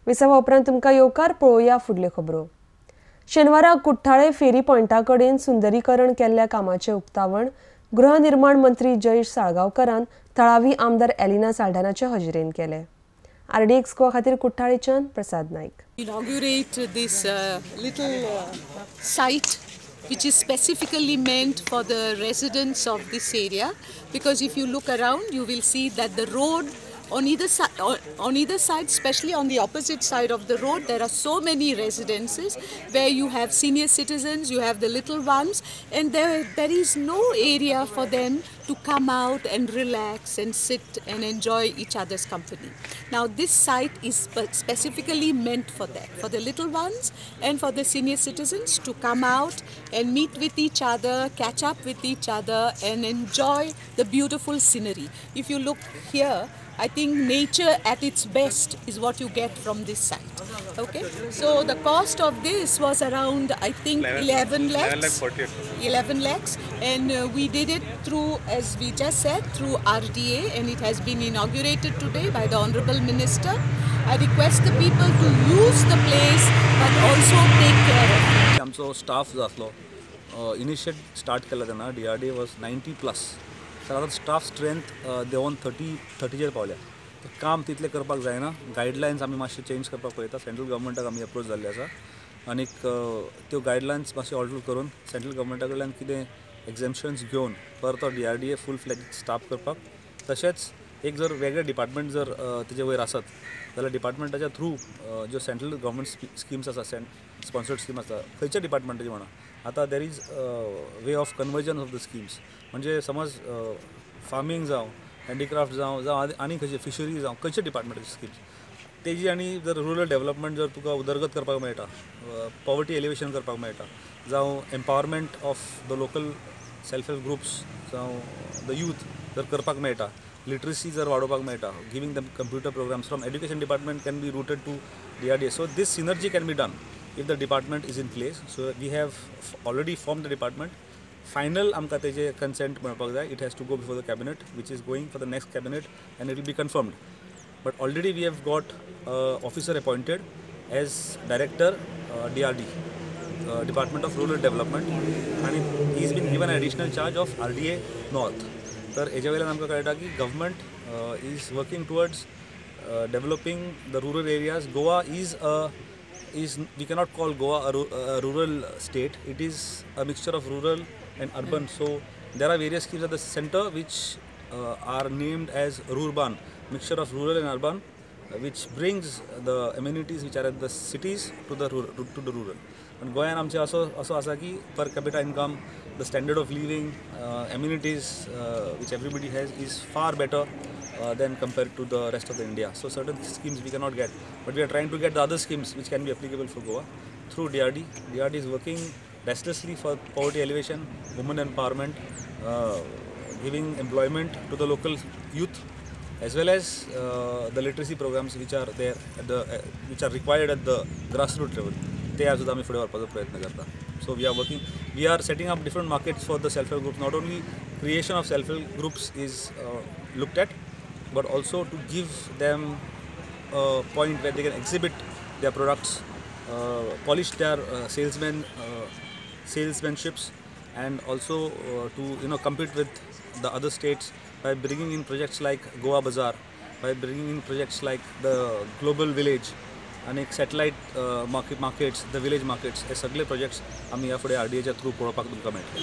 विसावा उपरांत तुमकां येवकार पळोवया फुडल्यो खबरो। शेनवारा कुठ्ठाळे फेरी पॉइंटा कडेन सुंदरीकरण केल्ल्या कामाचें उक्तावण गृहनिर्माण मंत्री जयेश साळगांवकारान थळावी आमदार एलिना साल्ढानाचे हजेरेन केलें। RDX गोवा खातीर कुठ्ठाळेच्यान प्रसाद Naik. Inaugurate this little site which is specifically meant for the residents of this area, because if you look around you will see that the road on either side, especially on the opposite side of the road, there are so many residences where you have senior citizens, you have the little ones, and there is no area for them to come out and relax and sit and enjoy each other's company. Now this site is specifically meant for that, for the little ones and for the senior citizens to come out and meet with each other, catch up with each other and enjoy the beautiful scenery. If you look here, I think nature at its best is what you get from this site. Okay, so the cost of this was around, I think, 11 lakhs. 11 lakhs, and we did it through, as we just said, through RDA, and it has been inaugurated today by the Honorable Minister. I request the people to use the place, but also take care of it. आमचो staff जो आसलो initiate start केला तेन्ना DRDA was 90+. तर आतां staff strength देंवन 30चेर पावल्या. काम तितलें करपाक जायना. गायडलायन्स आमी मातशे चेंज करपाक पळयता. सेंट्रल गव्हर्मेंटाक आमी अप्रोच जाल्ले आसा आनीक त्यो गायडलायन्स मातशे ऑल्टर करून सेंट्रल गव्हर्मेंटा कडल्यान कितें एक्झेम्पशन्स घेवन परतो DRDA फूल फ्लेज स्टाफ करपाक. तशेंच एक जर वेगळे डिपार्टमेंट जर तेजे वयर आसत जाल्यार डिपार्टमेंटाच्या थ्रू ज्यो सेंट्रल गव्हर्मेंट स्किम्स आसा, स्पॉन्सर्ड स्कीम आसा, खंयच्या डिपार्टमेंटाची म्हणा, आतां there is way of conversion of the schemes. म्हणजे समज फार्मींग जावं, हँडीक्राफ्ट जावं आनी खंयचे फिशरी जावं, खंयचे डिपार्टमेंटाची स्किम्स तेजी, आनी जर रुरल डेवलपमेंट जर तुका उदरगत करपाक मेळटा, पॉवर्टी एलिवेशन करपाक मेळटा, जावं empowerment of the local self help groups जावं द यूथ जर करपाक मेळटा, लिटरसी जर वाडोवपाक मेळटा, giving them computer programs from education department can be routed to DRDA. So these synergy can be done if the department is in place. So we have already formed the department. Final आमकां तेजे consent मेळपाक जाय. It has to go before the cabinet, which is going for the next cabinet, and it will be confirmed. But already we have got officer appointed as director DRD, Department of Rural Development, and he has been given an additional charge of RDA North. तर हेजे वयल्यान आमकां कळटा की government is working towards developing the rural areas. Goa we cannot call Goa a rural state. It is a mixture of rural and urban. So there are various schemes at the center which are named as Rurban, mixture of rural and urban, which brings the amenities which are at the cities to the rural. And Goyan आमचे असो आसा की per capita income, the standard of living, amenities which everybody has is far better than compared to the rest of the India. So certain schemes we cannot get, but we are trying to get the other schemes which can be applicable for Goa through DRD. DRD is working restlessly for poverty elevation, women empowerment, giving employment to the local youth, as well as the literacy programs which are there which are required at the grassroots level. ते आज आमी फुडें व्हरपाचो प्रयत्न करता. So we are setting up different markets for the self-help groups. Not only creation of self-help groups is looked at, but also to give them a point where they can exhibit their products, polish their salesmanships, and also to compete with the other states by bringing in projects like Goa Bazaar, by bringing in projects like the Global Village and satellite markets, the village markets. हे सगळे projects आमी ह्या फुडें RDAच्या through पळोवपाक तुमकां मेळटले.